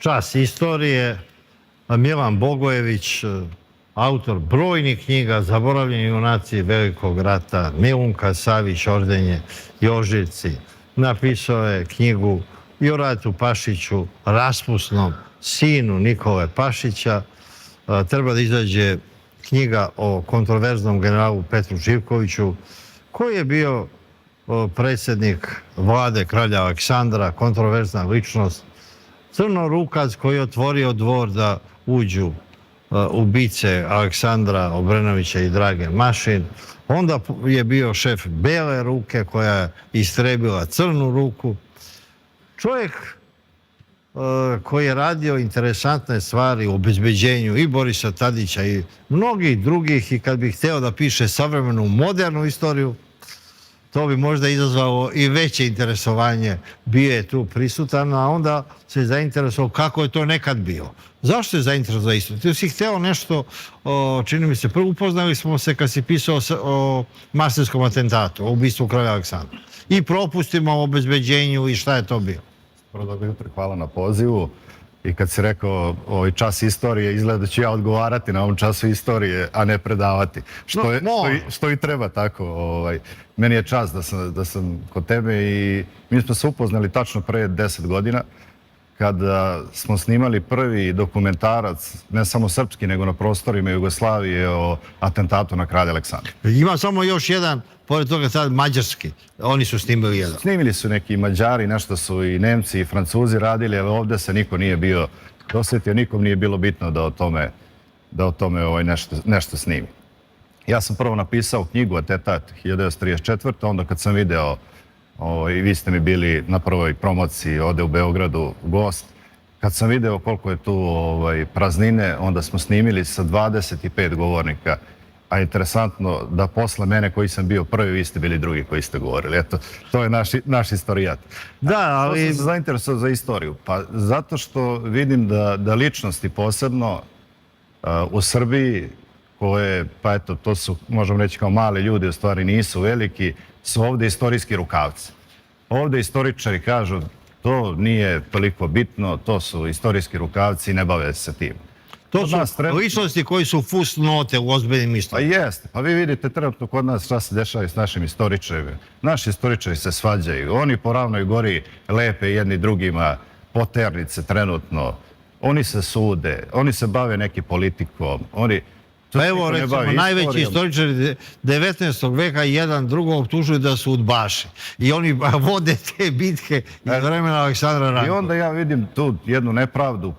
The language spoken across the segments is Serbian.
Čas istorije, Milan Bogojević, autor brojnih knjiga, Zaboravljeni junaci Velikog rata, Milunka Savić, Ordenje, Joževci. Napisao je knjigu i o Ratu Pašiću, raspusnom sinu Nikole Pašića. Treba da izađe knjiga o kontroverznom generalu Petru Živkoviću, koji je bio predsjednik vlade kralja Aleksandra, kontroverzna ličnost, crnorukac koji je otvorio dvor da uđu ubice Aleksandra Obrenovića i Drage Mašin. Onda je bio šef Bele ruke koja je istrebila Crnu ruku. Čovjek koji je radio interesantne stvari u obezbeđenju i Borisa Tadića i mnogih drugih, i kad bi hteo da piše savremenu modernu istoriju, to bi možda izazvalo i veće interesovanje. Bio je tu prisutan, a onda se zainteresovao kako je to nekad bilo. Zašto je zainteresovao za istoriju? Ti si hteo nešto, čini mi se, prvo upoznali smo se kad si pisao o Marseljskom atentatu, o ubistvu kralja Aleksandra. I propustima o obezbeđenju i šta je to bilo. Prvo, dobro jutro, hvala na pozivu. I kad si rekao ovaj čas istorije, izgleda da ću ja odgovarati na ovom času istorije, a ne predavati. Što i treba tako. Meni je čast da sam kod tebe i mi smo se upoznali tačno pre 10 godina kada smo snimali prvi dokumentarac, ne samo srpski, nego na prostorima Jugoslavije o atentatu na kralja Aleksandra. Ima samo još jedan, pored toga sad mađarski. Oni su snimili jedan. Snimili su neki Mađari, nešto su i Nemci i Francuzi radili, ali ovdje se niko nije bio dosjetio, nikom nije bilo bitno da o tome nešto snimi. Ja sam prvo napisao knjigu Atentat 1934. Onda kad sam video, i vi ste mi bili na prvoj promociji ovdje u Beogradu gost, kad sam video koliko je tu praznine, onda smo snimili sa 25 govornika. A interesantno da posle mene koji sam bio prvi, vi ste bili drugi koji ste govorili. Eto, to je naš istorijat. Da, ali... Što sam se zainteresovao za istoriju? Pa zato što vidim da ličnosti posebno u Srbiji, koje, pa eto, to su, možemo reći kao mali ljudi, u stvari nisu veliki, su ovdje istorijski rukavci. Ovdje istoričari kažu, to nije toliko bitno, to su istorijski rukavci i ne bave se tim. To su ličnosti koji su fusnote u ozbiljnim istorijama. Pa jeste. Pa vi vidite trenutno kod nas šta se dešava s našim istoričarima. Naši istoričari se svađaju. Oni po Ravnoj gori lepe jedni drugima poternice trenutno. Oni se sude. Oni se bave nekim politikom. Pa evo, recimo, najveći istoričari 19. veka jedan drugog optužuju da su udbaši. I oni vode te bitke iz vremena Aleksandra Rankovića. I onda ja vidim tu jednu nepravdu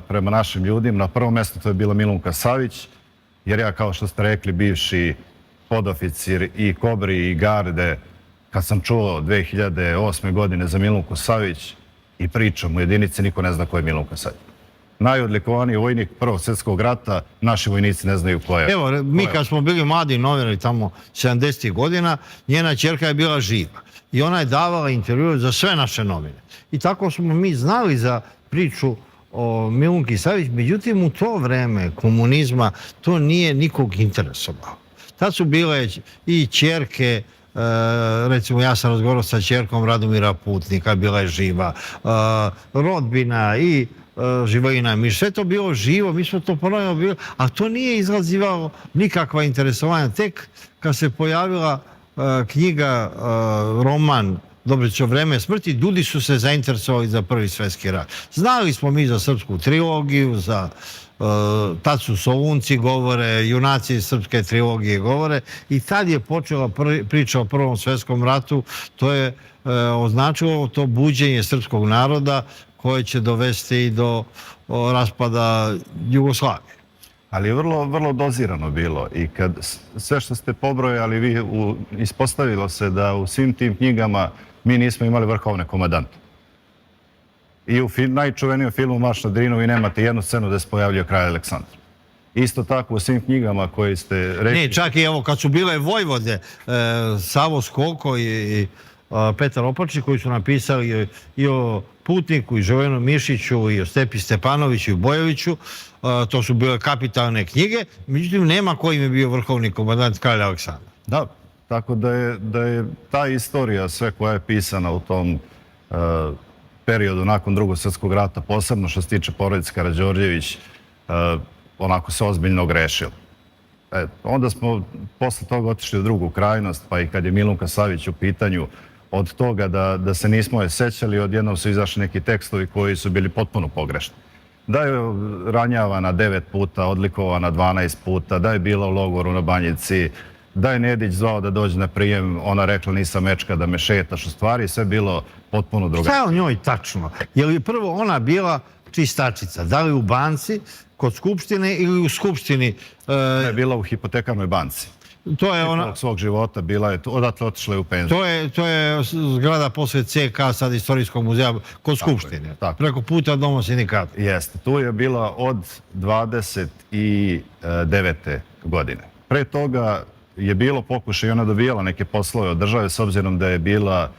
prema našim ljudima. Na prvom mjestu to je bila Milunka Savić, jer ja, kao što ste rekli, bivši podoficir i Kobri i Garde, kad sam čuo 2008. godine za Milunku Savić i pričam u jedinici, niko ne zna ko je Milunka Savić. Najodlikovaniji vojnik Prvog svjetskog rata, naši vojnici ne znaju ko je. Evo, mi kad smo bili mladi novinari tamo 70. godina, njena ćerka je bila živa. I ona je davala intervjue za sve naše novine. I tako smo mi znali za priču o Milunki Savić. Međutim, u to vreme komunizma to nije nikog interesovalo. Tad su bile i ćerke, recimo ja sam razgovarao sa ćerkom Radomira Putnika, bila je živa, rodbina i Živojina Miš, sve to bilo živo, mi smo to ponovno bilo, a to nije izazivalo nikakva interesovanja. Tek kad se pojavila knjiga, roman Dobrićevo vreme smrti, ljudi su se zainteresovali za Prvi svjetski rat. Znali smo mi za srpsku trilogiju, tad su Solunci govore, junaci srpske trilogije govore i tad je počela priča o Prvom svjetskom ratu. To je označilo to buđenje srpskog naroda koje će dovesti i do raspada Jugoslavije. Ali je vrlo dozirano bilo i kad sve što ste pobrojali, vi ispostavilo se da u svim tim knjigama mi nismo imali vrhovne komandante. I u najčuvenijem filmu Marš na Drinu vi nemate jednu scenu da se pojavljuje kralj Aleksandar. Isto tako u svim knjigama koje ste rekli... Ne, čak i evo kad su bile vojvode, Savo Skoko i Petar Opačić koji su napisali i o Putniku, i Žovenu Mišiću, i o Stepi Stepanoviću i Bojoviću, to su bile kapitalne knjige, međutim nema ko im je bio vrhovni komandant kralja Aleksandra. Da, tako da je ta istorija sve koja je pisana u tom periodu nakon Drugog svjetskog rata, posebno što se tiče porodice Karađorđević, onako se ozbiljno grešilo. Onda smo posle toga otišli u drugu krajnost, pa i kad je Milunka Savić u pitanju, od toga da se nismo je sećali, odjednom su izašli neki tekstovi koji su bili potpuno pogrešni. Da je ranjavana 9 puta, odlikovana 12 puta, da je bila u logoru na Banjici, da je Nedić zvao da dođe na prijem, ona rekla nisam mečka da me šetaš, u stvari sve bilo potpuno drugačije. Šta je o njoj tačno? Je li prvo ona bila čistačica? Da li u banci, kod Skupštine ili u Skupštini? Ona je bila u hipotekarnoj banci. To je ona... svog života bila je, odatle otišla je u penziju. To je zgrada posle CK, sad Istorijskog muzeja, kod Skupštine. Preko puta Doma sindikata. Jeste. Tu je bila od 29. godine. Pre toga je bilo pokušaj i ona dobijala neke poslove od države s obzirom da je bila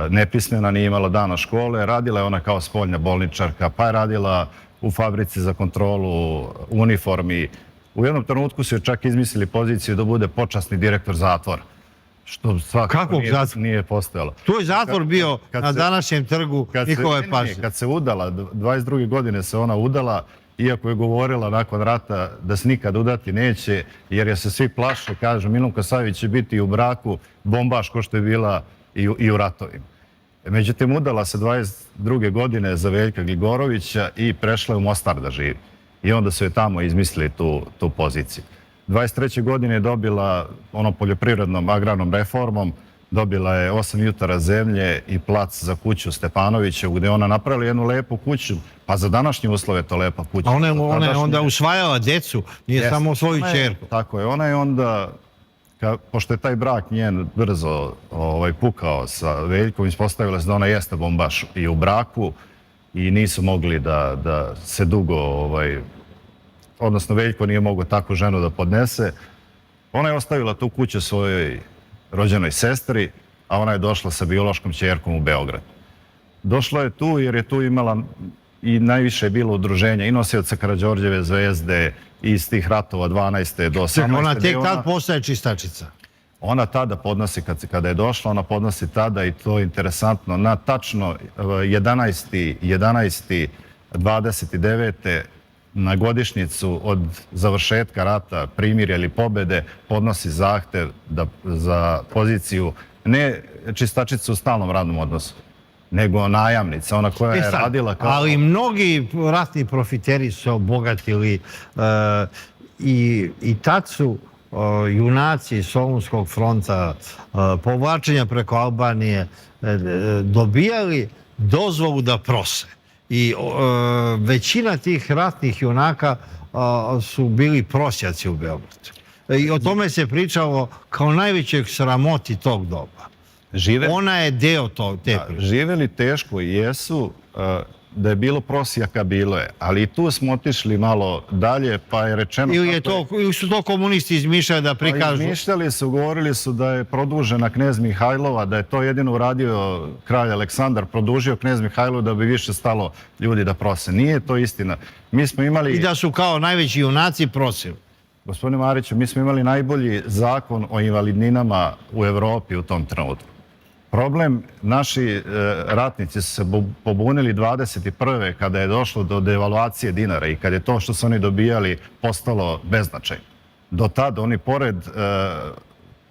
nepismena, nije imala dana škole. Radila je ona kao spoljna bolničarka, pa je radila u fabrici za kontrolu uniformi. U jednom trenutku su joj čak izmislili poziciju da bude počasni direktor zatvora. Što svakako nije postojalo. Tu je zatvor bio na današnjem trgu Nikole Pašića. Kad se udala, 22. godine se ona udala, iako je govorila nakon rata da se nikad udati neće, jer je se svi plaše, kažu Milunka Savić će biti u braku bombaš ko što je bila i u ratovima. Međutim, udala se 22. godine za Veljka Gligorovića i prešla je u Mostar da živi. I onda su je tamo izmislili tu poziciju. 23. godine je dobila poljoprivrednom agrarnom reformom, dobila je 8 jutara zemlje i plac za kuću Stepanovića, gdje ona napravila jednu lepu kuću, pa za današnje uslove je to lepa kuća. A ona je onda usvajala djecu, nije samo svoju čerku. Tako je, ona je onda, pošto je taj brak njen brzo pukao sa Veljkom, ispostavila se da ona jeste bombaš i u braku, i nisu mogli da se dugo, odnosno Veljko nije mogao takvu ženu da podnese. Ona je ostavila tu kuću svojoj rođenoj sestri, a ona je došla sa biološkom ćerkom u Beograd. Došla je tu jer je tu imala i najviše je bilo udruženja i nosioca Karađorđeve zvezde i iz tih ratova 12. do 18. Ona tek tad postaje čistačica. Ona tada podnosi, kada je došla, ona podnosi tada, i to je interesantno, na tačno 11.11.29. na godišnjicu od završetka rata, primirja ili pobede, podnosi zahtev za poziciju, ne čistačicu u stalnom radnom odnosu, nego najamnica, ona koja je radila kao... Ali mnogi ratni profiteri su obogatili i tad su junaci Solunskog fronta, povlačenja preko Albanije, dobijali dozvolu da prose. I većina tih ratnih junaka su bili prosjaci u Beogradu. I o tome se pričalo kao najvećeg sramoti tog doba. Ona je deo te priče. Živeli teško i jesu, da je bilo prosjaka, bilo je. Ali i tu smo otišli malo dalje, pa je rečeno... Ili su to komunisti izmišljali da prikažu? Izmišljali su, govorili su da je produžena knez Mihajlova, da je to jedino uradio kralj Aleksandar, produžio knez Mihajlov da bi više stalo ljudi da prose. Nije to istina. Mi smo imali... I da su kao najveći junaci prosili. Gospodine Mariću, mi smo imali najbolji zakon o invalidninama u Evropi u tom trenutku. Problem, naši ratnici su se pobunili 21. kada je došlo do devaluacije dinara i kada je to što su oni dobijali postalo beznačajno. Do tada oni, pored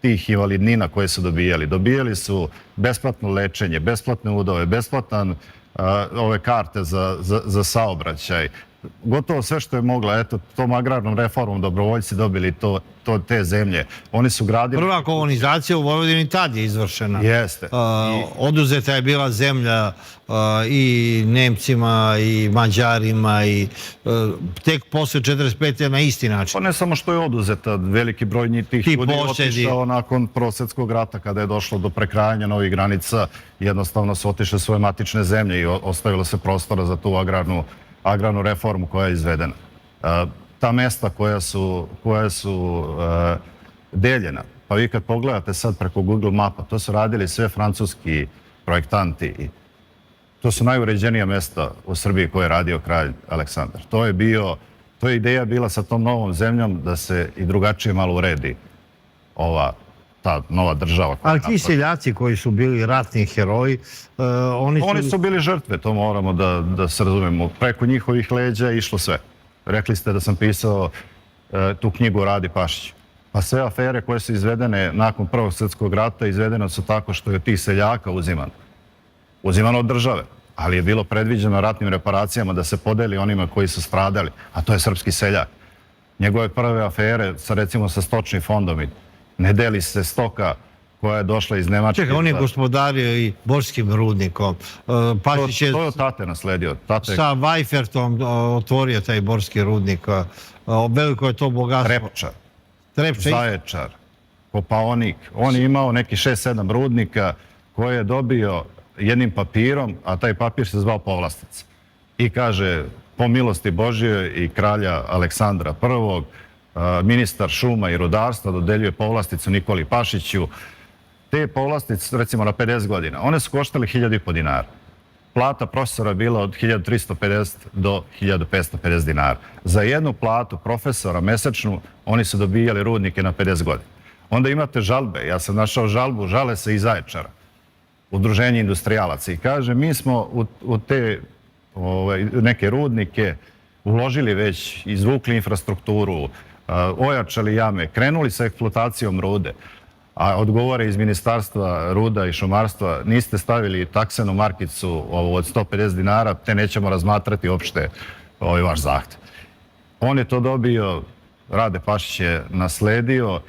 tih invalidnina koje su dobijali su besplatno lečenje, besplatne udove, besplatan ove karte za saobraćaj. Gotovo sve što je mogla, eto, tom agrarnom reformom dobrovoljci dobili te zemlje. Oni su gradili... Prva kolonizacija u Vojvodini tad je izvršena. Jeste. Oduzeta je bila zemlja i Nemcima i Mađarima i tek posle 45. na isti način. Pa ne samo što je oduzeta, veliki broj tih ljudi je otišao nakon Prvog svjetskog rata kada je došlo do prekrajanja novih granica. Jednostavno su otišle svoje matične zemlje i ostavilo se prostora za tu agrarnu reformu koja je izvedena. Ta mesta koja su deljena, pa vi kad pogledate sad preko Google mapa, to su radili sve francuski projektanti. To su najuređenija mesta u Srbiji koje je radio kralj Aleksandar. To je ideja bila sa tom novom zemljom da se i drugačije malo uredi ta nova država. Ali ti seljaci koji su bili ratni heroji, Oni su bili žrtve, to moramo da se razumemo. Preko njihovih leđa je išlo sve. Rekli ste da sam pisao tu knjigu o Radi Pašiću. Pa sve afere koje su izvedene nakon Prvog svjetskog rata izvedene su tako što je od tih seljaka uzimano. Uzimano od države, ali je bilo predviđeno ratnim reparacijama da se podeli onima koji su stradali, a to je srpski seljak. Njegove prve afere, recimo sa stočnim fondom, ne deli se stoka koja je došla iz Nemačke. Čekaj, on je gospodario i borskim rudnikom. Pašić je To je od tate nasledio. sa Vajfertom otvorio taj borski rudnik. Veliko je to bogatstvo. Trepčar, Zaječar, Kopaonik. On je imao neki 6-7 rudnika koje je dobio jednim papirom, a taj papir se zvao povlastica. I kaže, po milosti Božje i kralja Aleksandra I, ministar šuma i rudarstva dodeljuje povlasticu Nikoli Pašiću. Te povlastice, recimo na 50 godina, one su koštale 1.500 dinara. Plata profesora je bila od 1.350 do 1.550 dinara. Za jednu platu profesora mesečnu oni su dobijali rudnike na 50 godina. Onda imate žalbe. Ja sam našao žalbu, žale se iz Zaječara, Udruženje industrijalaca. I kaže, mi smo u te neke rudnike uložili već, izvukli infrastrukturu, ojačali jame, krenuli sa eksploatacijom rude, a odgovore iz Ministarstva ruda i šumarstva, niste stavili taksenu markicu od 150 dinara, te nećemo razmatrati uopšte vaš zahtev. On je to dobio, Rade Pašić je nasledio.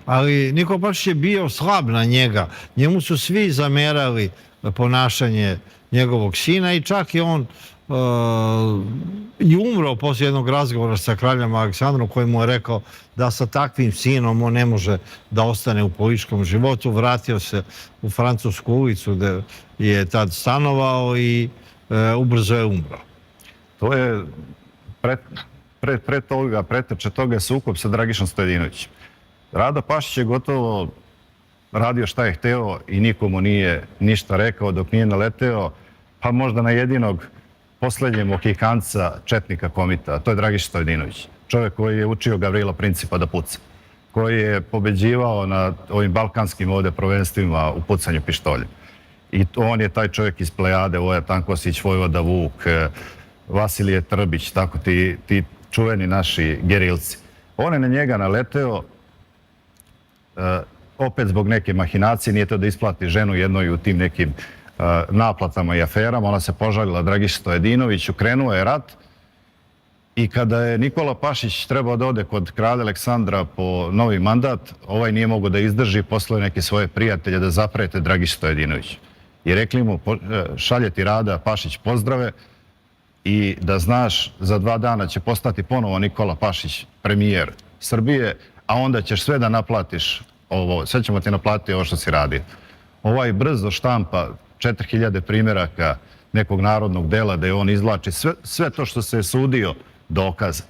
Ali Nikola Pašić je bio slab na njega. Njemu su svi zamerali ponašanje njegovog sina i čak je on i umro poslije jednog razgovora sa kraljem Aleksandrom koji mu je rekao da sa takvim sinom on ne može da ostane u političkom životu. Vratio se u Francusku ulicu gde je tad stanovao i ubrzo je umro. To je preteče toga je sukob sa Dragišom Stojadinovićem. Rado Pašić je gotovo radio šta je hteo i nikomu nije ništa rekao dok nije naleteo, pa možda na jedinog poslednjeg Mohikanca četnika komita, a to je Dragiša Stojadinović. Čovjek koji je učio Gavrila Principa da puca, koji je pobeđivao na ovim balkanskim ovde prvenstvima u pucanju pištoljem. I on je taj čovjek iz Plejade, Voja Tankosić, Vojvoda Vuk, Vasilije Trbić, tako ti čuveni naši gerilci. On je na njega naleteo opet zbog neke mahinacije, nije to da isplati ženu jednoj u tim nekim naplatama i aferama. Ona se požalila Dragiši Stojadinoviću, krenuo je rat i kada je Nikola Pašić trebao da ode kod kralja Aleksandra po novi mandat, ovaj nije mogao da izdrži, poslao neke svoje prijatelje da zaprete Dragiši Stojadinoviću. I rekli mu, šalje ti Rada Pašić pozdrave i da znaš, za 2 dana će postati ponovo Nikola Pašić premijer Srbije, a onda ćeš sve da naplatiš ovo, sve ćemo ti naplatiti ovo što si radio. Ovaj brzo štampa 4000 primjeraka nekog narodnog dela da je on izvlači sve to što se je sudio dokaze.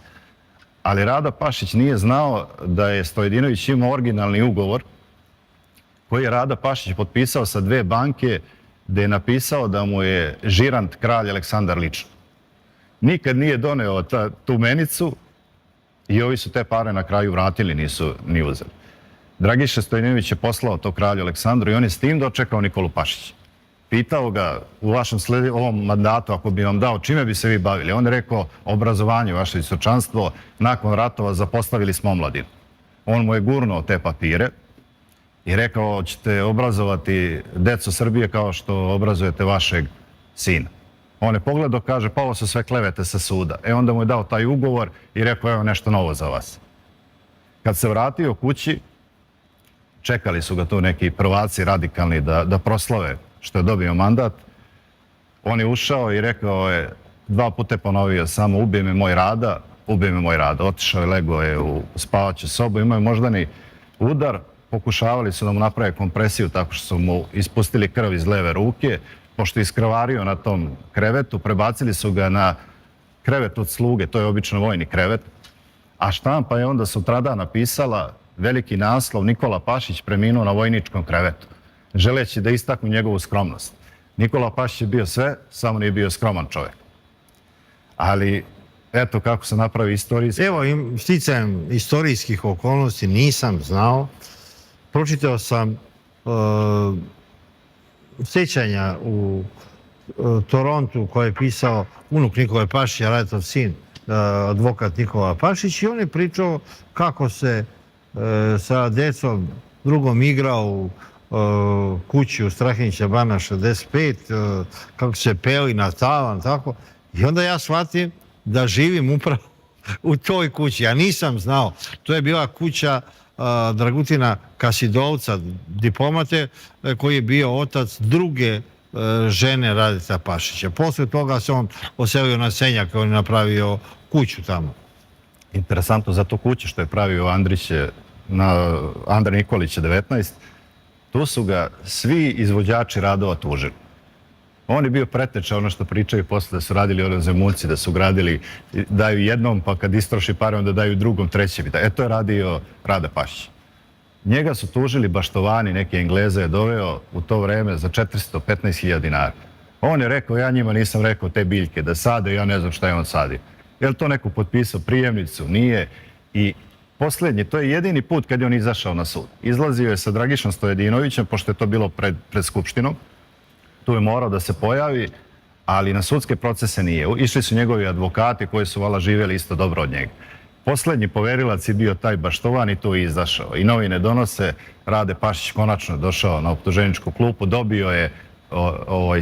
Ali Rada Pašić nije znao da je Stojadinović imao originalni ugovor koji je Rada Pašić potpisao sa 2 banke gde je napisao da mu je žirant kralj Aleksandar lično. Nikad nije doneo tu menicu i ovi su te pare na kraju vratili, nisu ni uzeli. Dragiša Stojadinović je poslao to kralju Aleksandru i on je s tim dočekao Nikolu Pašića. Pitao ga u vašem ovom mandatu, ako bi vam dao, čime bi se vi bavili? On je rekao, obrazovanje, vaše visočanstvo, nakon ratova zapostavili smo omladinu. On mu je gurnuo te papire i rekao, ćete obrazovati decu Srbije kao što obrazujete vašeg sina. On je pogledao, kaže, pa ovo su sve klevete sa suda. Onda mu je dao taj ugovor i rekao, evo nešto novo za vas. Kad se vratio kući, čekali su ga tu neki prvaci radikalni da proslave što je dobio mandat. On je ušao i rekao je, 2 puta ponovio samo, ubije me moj Rada, ubije me moj Rada. Otišao je, legao je u spavaću sobu, imao je moždani udar, pokušavali su da mu naprave kompresiju tako što su mu ispustili krv iz leve ruke. Pošto je iskrvario na tom krevetu, prebacili su ga na krevet od sluge, to je obično vojni krevet, a štampa je onda sutradan napisala veliki naslov Nikola Pašić preminuo na vojničkom krevetu, želeći da istaknu njegovu skromnost. Nikola Pašić je bio sve, samo nije bio skroman čovjek. Ali eto kako se napravi istorijski. Evo, sticajem istorijskih okolnosti nisam znao pročitao sam sjećanja u Torontu koje je pisao unuk Nikole Pašića, Radetov sin, advokat Nikola Pašić, i on je pričao kako se sa decom drugom igrao u kući u Strahinjića Bana 65, kako se peli na tavan, tako. I onda ja shvatim da živim upravo u toj kući. Ja nisam znao. To je bila kuća Dragutina Kasidovca, diplomate, koji je bio otac druge žene Radeta Pašića. Posle toga se on oselio na Senjak, on je napravio kuću tamo. Interesantno za tu kuću što je pravio Andrej Nikolića 19, tu su ga svi izvođači radova tužili. On je bio preteča, ono što pričaju posle da su radili ono Zemunci, da su gradili, daju jednom, pa kad istroši pare, onda daju drugom, trećem. To je radio Rade Pašić. Njega su tužili baštovani, neki Engleze je doveo u to vreme za 415.000 dinara. On je rekao, ja njima nisam rekao te biljke da sade, ja ne znam šta je on sadio. Je li to neko potpisao prijemnicu? Nije. I posljednji, to je jedini put kad je on izašao na sud. Izlazio je sa Dragišom Stojedinovićem, pošto je to bilo pred Skupštinom. Tu je morao da se pojavi, ali na sudske procese nije. Išli su njegovi advokati koji su valjda živjeli isto dobro od njega. Posljednji poverilac je bio taj baštovan i tu je izašao. I novine donose, Rade Pašić konačno došao na optuženičku klupu, dobio je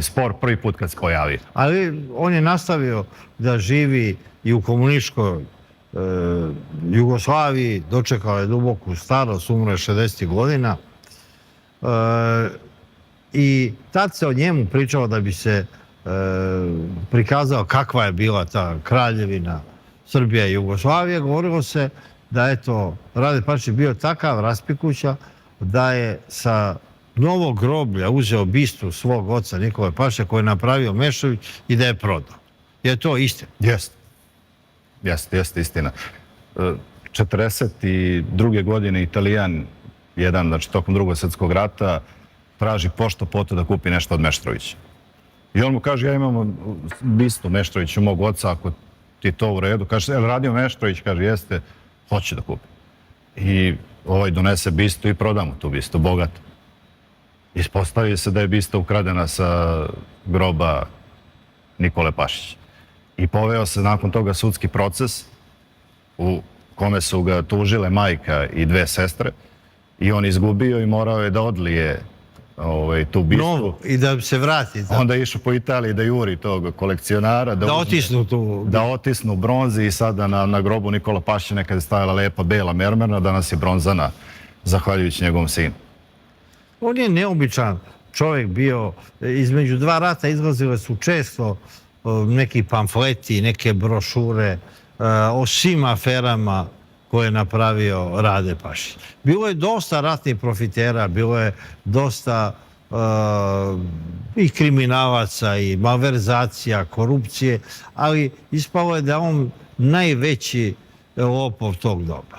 spor prvi put kad se pojavio. Ali on je nastavio da živi i u komunističkoj Jugoslaviji, dočekao je duboku starost, umro je 60. godina. I tad se o njemu pričalo da bi se prikazao kakva je bila ta kraljevina Srbija i Jugoslavija. Govorilo se da je to Rade Pašić bio takav raspikuća da je sa novog groblja uzeo bistu svog oca Nikole Pašića koji je napravio Mešović i da je prodao. Je to istina? Jeste. Jeste istina. 42. godine Italijan, jedan, znači tokom Drugog svjetskog rata, traži pošto poto da kupi nešto od Meštrovića. I on mu kaže, ja imam bistu Meštrovića, mog oca, ako ti to u redu. Kaže, jel radio Meštrović? Kaže, jeste, hoće da kupi. I donese bistu i proda mu tu bistu, bogato. Ispostavi se da je bista ukradena sa groba Nikole Pašića. I poveo se nakon toga sudski proces u kome su ga tužile majka i dve sestre i on izgubio i morao je da odlije tu bistu. Novu i da se vrati. Onda je išao po Italiji da juri tog kolekcionara. Da otisnu tu. Da otisnu bronzi i sada na grobu Nikola Pašića nekada je stajala lepa bela mermerna, danas je bronzana, zahvaljujući njegovom sinu. On je neobičan čovjek bio. Između dva rata izlazile su često neki pamfleti, neke brošure o svim aferama koje je napravio Rade Pašić. Bilo je dosta ratnih profitera, bilo je dosta i kriminalaca i malverzacija, korupcije, ali ispalo je da on najveći lopov tog doba.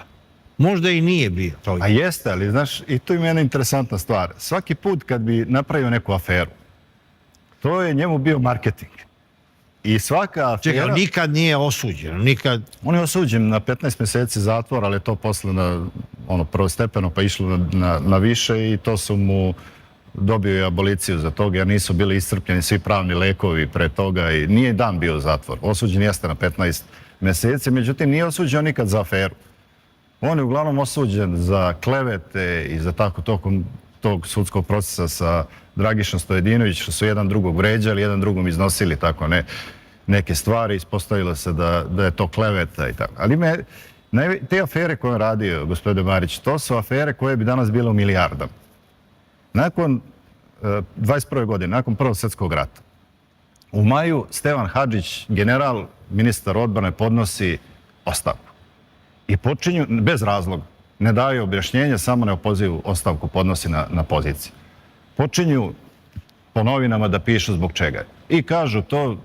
Možda i nije bio to. A jeste, ali znaš, i tu ima jedna interesantna stvar. Svaki put kad bi napravio neku aferu, to je njemu bio marketing. I svaka afera... Čekaj, nikad nije osuđen, nikad... On je osuđen na 15 mjeseci zatvora, ali je to posle na prvostepeno pa išlo na više i to su mu dobio i aboliciju za toga jer nisu bili iscrpljeni svi pravni lekovi pre toga i nije dan bio zatvor. Osuđen jeste na 15 mjeseci, međutim nije osuđen nikad za aferu. On je uglavnom osuđen za klevete i za tako tokom tog sudskog procesa sa Dragišom Stojedinović, što su jedan drugog vređali, jedan drugom iznosili tako neke stvari, ispostavilo se da je to kleveta i tako. Ali te afere koje je radio, gospodine Marić, to su afere koje bi danas bile u milijardama. Nakon 21. godine, nakon Prvog svjetskog rata, u maju Stevan Hadžić, general, ministar odbrane, podnosi ostavku. I počinju, bez razloga, ne daju objašnjenja, samo neopozivu ostavku podnosi na poziciji. Počinju po novinama da pišu zbog čega je. I kažu to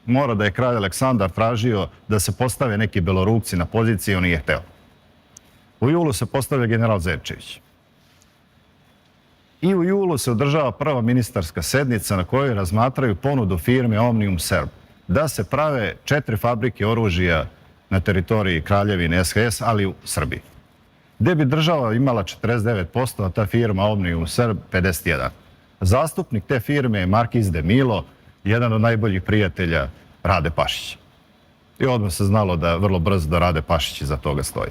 mora da je kralj Aleksandar tražio da se postave neki Belorukci na poziciji i on nije hteo. U julu se postavlja general Zečević. I u julu se održava prva ministarska sednica na kojoj razmatraju ponudu firme Omnium Serb da se prave 4 fabrike oružja na teritoriji Kraljevine SHS, ali u Srbiji. gdje bi država imala 49%, a ta firma Omnium Serb 51%. Zastupnik te firme je Markiz de Milo, jedan od najboljih prijatelja Rade Pašića. I odmah se znalo da vrlo brzo da Rade Pašić iza toga stoji.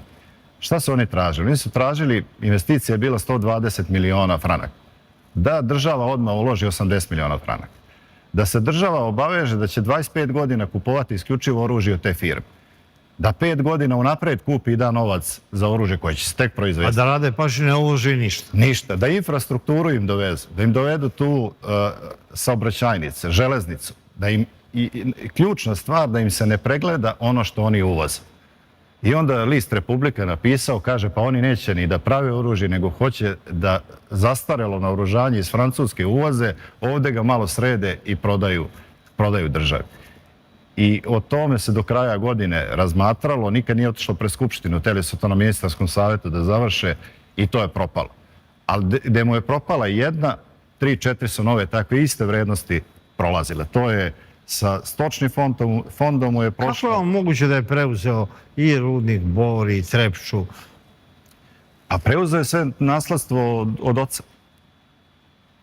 Šta su oni tražili? Oni su tražili, investicija je bila 120 miliona franaka. Da država odmah uloži 80 miliona franaka. Da se država obaveže da će 25 godina kupovati isključivo oružje od te firme. Da 5 godina unaprijed kupi i da novac za oružje koje će se tek A proizvesti. da Rade Pašić ne uloži ništa. Ništa. Da infrastrukturu im dovezu. Da im dovedu tu saobraćajnice, železnicu. Da im, i ključna stvar da im se ne pregleda ono što oni uvoze. I onda list Republika napisao, kaže pa oni neće ni da prave oružje, nego hoće da zastarelo naoružanje iz Francuske uvoze, ovdje ga malo srede i prodaju državi. I o tome se do kraja godine razmatralo, nikad nije otišlo pre Skupštinu, hteli su to na ministarskom savjetu da završe i to je propalo. Ali gdje mu je propala jedna, 3-4 su nove takve iste vrednosti prolazile. To je sa stočnim fondom mu je prošlo. Kako je on moguće da je preuzeo i rudnik Bor i Trepču? A preuzeo je sve nasledstvo od oca.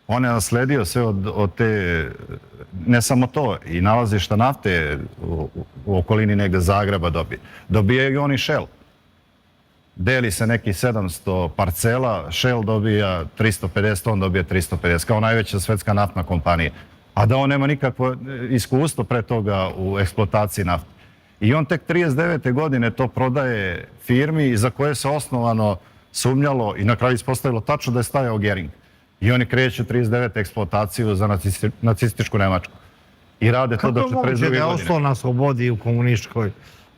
On je nasledio sve od te, ne samo to, i nalazišta nafte u okolini negde Zagreba dobije. Dobije i on i Shell. Deli se neki 700 parcela, Shell dobija 350, on dobije 350, kao najveća svetska naftna kompanija. A da on nema nikakvo iskustvo pre toga u eksploataciji nafte. I on tek 39. godine to prodaje firmi za koje se osnovano sumnjalo i na kraju ispostavilo tačno da je stajao Gering. I oni kreću 39. eksploataciju za nacističku Nemačku. I rade to do 42. godine. Kako je moguće da je ostalo na slobodi u komunističkoj?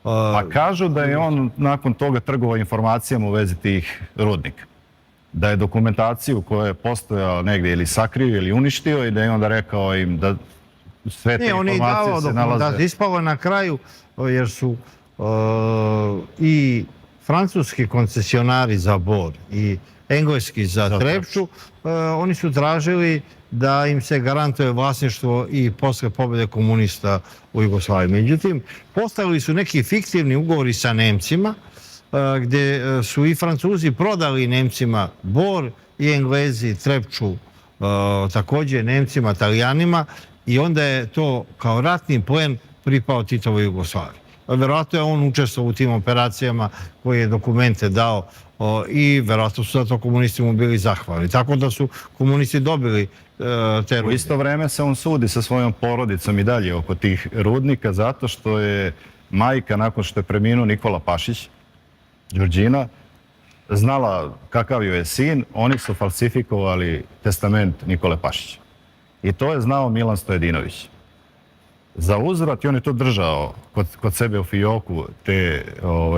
Pa kažu da je on nakon toga trgovao informacijama u vezi tih rudnika. Da je dokumentaciju koja je postojala negdje ili sakrio ili uništio i da je onda rekao im da sve te informacije se nalaze. Ispalo je na kraju jer su i francuski koncesionari za Bor i engleski za Trepču, oni su tražili da im se garantuje vlasništvo i posle pobjede komunista u Jugoslaviji. Međutim, postavili su neki fiktivni ugovori sa Nemcima, gdje su i Francuzi prodali Nemcima Bor i Englezi Trepču također Nemcima, Italijanima i onda je to kao ratni plen pripao Titovoj Jugoslaviji. Verovatno je on učestvovao u tim operacijama koje je dokumente dao i verovatno su zato komunisti mu bili zahvalni. Tako da su komunisti dobili te rudnike. U isto vreme se on sudi sa svojom porodicom i dalje oko tih rudnika zato što je majka, nakon što je preminuo Nikola Pašić, Đurđina, znala kakav joj je sin, oni su falsifikovali testament Nikole Pašića. I to je znao Milan Stojadinović. Za uzvrat, i on je to držao kod sebe u fioku, te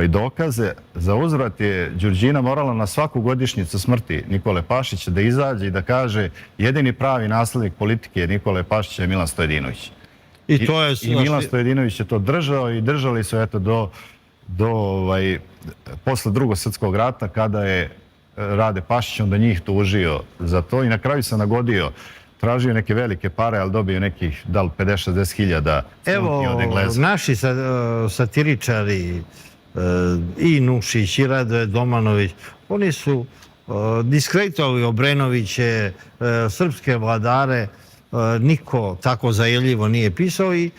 dokaze, za uzvrat je Đurđina morala na svaku godišnjicu smrti Nikole Pašića da izađe i da kaže jedini pravi naslednik politike Nikole Pašića je Milan Stojadinović. I Milan Stojadinović je to držao i držali su eto posle Drugog svjetskog rata kada je Rade Pašić onda njih tužio za to i na kraju se nagodio. Tražio neke velike pare, ali dobio nekih, da li 50-60 hiljada funti od Engleza. Evo, naši satiričari i Nušić i Radoje Domanović, oni su diskreditovali Obrenoviće, srpske vladare, niko tako zajeljivo nije pisao i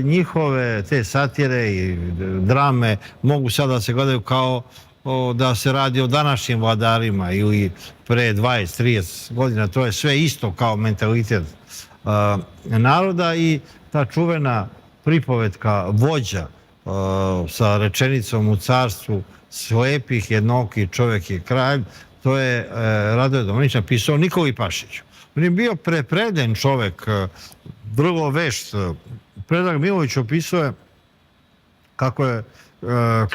njihove te satire i drame mogu sada da se gledaju kao da se radi o današnjim vladarima ili pre 20-30 godina. To je sve isto kao mentalitet naroda i ta čuvena pripovetka Vođa sa rečenicom u carstvu slepih, jednoki, čovjek je kralj, to je Radoje Domanović napisao Nikoli Pašiću. On je bio prepreden čovjek, vrlo vešt. Predrag Milović opisuje kako je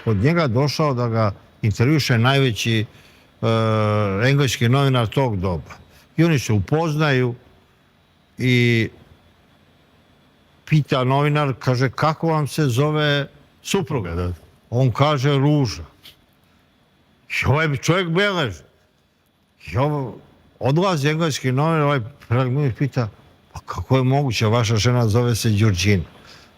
kod njega došao da ga intervjuše najveći engleski novinar tog doba. I oni se upoznaju i pita novinar, kaže, kako vam se zove supruga? On kaže, Ruža. I ovaj čovjek beleži. I odlazi engleski novinar, ovaj Predrag Milović pita, pa kako je moguće, vaša žena zove se Đurđina?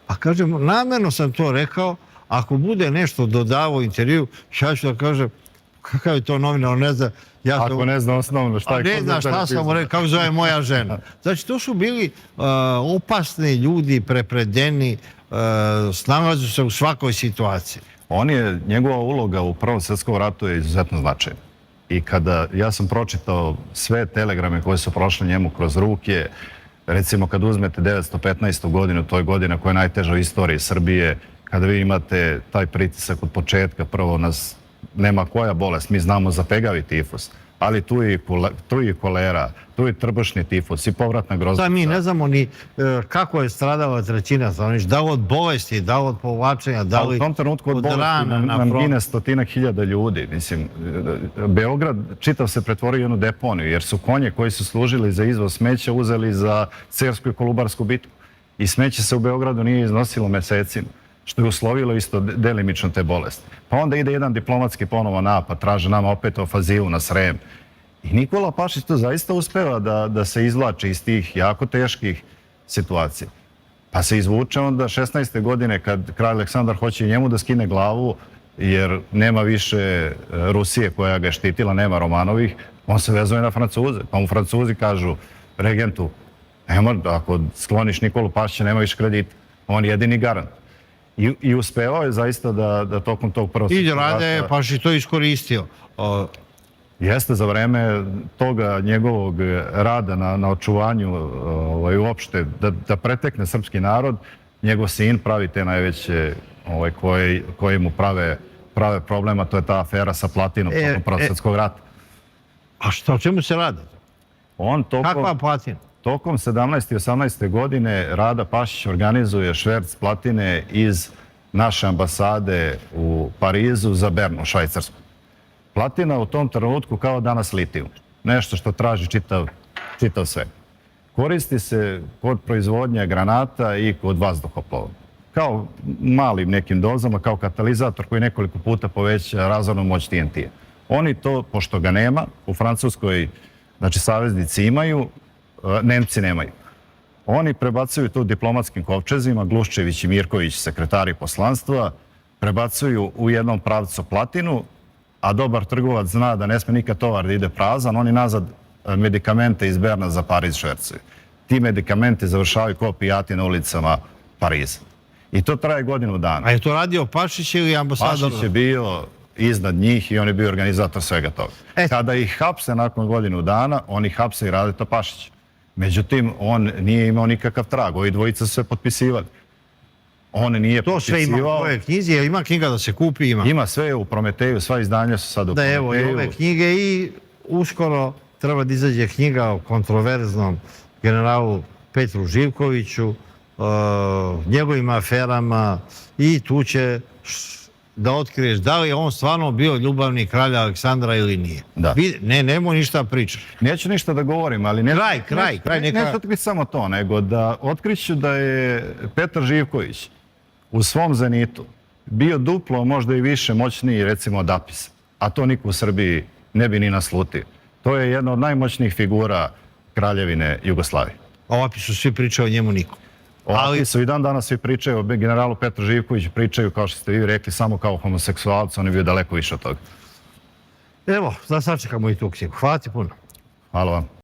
Pa kažem, namjerno sam to rekao, ako bude nešto dodavao intervju, ja ću da kažem, Kakav je to novinar, on ne zna. Ja Ako ne zna osnovno šta je... ne zna šta sam mu rekao, kako zove moja žena. Znači, to su bili opasni ljudi, prepredeni, snalazu se u svakoj situaciji. Njegova uloga u Prvom svjetskom ratu je izuzetno značajna. I kada ja sam pročitao sve telegrame koje su prošle njemu kroz ruke, recimo kad uzmete 915. godinu, to je godina koja je najteža u istoriji Srbije, kada vi imate taj pritisak od početka, prvo nas nema koja bolest, mi znamo za pegavi tifus, ali tu je kolera, tu je trbušni tifus i povratna groznica. Da, mi ne znamo ni kako je stradala trećina stanovništva, da li od bolesti, da li od povlačenja, da li u tom trenutku od bolesti rana nam gine 100.000 ljudi. Mislim, Beograd čitav se pretvorio u jednu deponiju, jer su konje koji su služili za izvoz smeća uzeli za Cersku i Kolubarsku bitku. I smeće se u Beogradu nije iznosilo mesecima, što je uslovilo isto delimično te bolesti. Pa onda ide jedan diplomatski ponovo napad, traže nama opet ofazivu na Srem. I Nikola Pašić to zaista uspeva da se izvlači iz tih jako teških situacija. Pa se izvuče onda 16. godine kad kralj Aleksandar hoće njemu da skine glavu, jer nema više Rusije koja ga je štitila, nema Romanovih, on se vezuje na Francuze. Pa mu Francuzi kažu regentu, ako skloniš Nikolu Pašića, nema više kredita. On je jedini garant. I uspevao je zaista da tokom tog prvog svjetskog rata... I Rade je Pašić to iskoristio. Jeste, za vreme toga njegovog rada na očuvanju uopšte, da pretekne srpski narod, njegov sin pravi te najveće koje mu prave problema, to je ta afera sa platinom tokom prvog svjetskog rata. A o čemu se radi? Kakva platina? Tokom 17. i 18. godine Rada Pašić organizuje šverc platine iz naše ambasade u Parizu za Bern u Švajcarsku. Platina u tom trenutku kao danas litijum. Nešto što traži čitav sve. Koristi se kod proizvodnje granata i kod vazduhoplova. Kao malim nekim dozama, kao katalizator koji nekoliko puta poveća razornu moć TNT-a. Oni to, pošto ga nema, u Francuskoj, znači saveznici imaju, Nemci nemaju. Oni prebacuju to diplomatskim kovčezima, Gluščević i Mirković, sekretari poslanstva, prebacuju u jednom pravcu platinu, a dobar trgovac zna da ne sme nikad tovar da ide prazan, oni nazad medikamente iz Berna za Pariz švercuju. Ti medikamenti završavaju kao pijati na ulicama Pariza. I to traje godinu dana. A je to radio Pašić ili ambasador? Pašić je bio iznad njih i on je bio organizator svega toga. Kada ih hapse nakon godinu dana, oni hapse i Radeta Pašića. Međutim, on nije imao nikakav trag. Ovi dvojica su se potpisivali. On nije potpisivao... To sve ima u tvoje knjizi, jer ima knjiga da se kupi, ima. Ima sve u Prometeju, sva izdanja su sad u Prometeju. Da, evo i ove knjige i uskoro treba da izađe knjiga o kontroverznom generalu Petru Živkoviću, njegovim aferama i tu će da otkriješ da li je on stvarno bio ljubavnik kralja Aleksandra ili nije. Nemoj ništa pričati. Neću ništa da govorim, ali... Kraj. Neću otkriti samo to, nego da otkriću da je Petar Živković u svom zenitu bio duplo, možda i više moćniji, recimo, od Apisa. A to niko u Srbiji ne bi ni naslutio. To je jedna od najmoćnijih figura kraljevine Jugoslavije. O Apisu svi pričaju, o njemu niko. O Apisu i dan danas svi pričaju, o generalu Petru Živkoviću pričaju, kao što ste vi rekli, samo kao homoseksualac, on je bio daleko više od toga. Evo, da sačekamo i tu knjigu. Hvala ti puno. Hvala vam.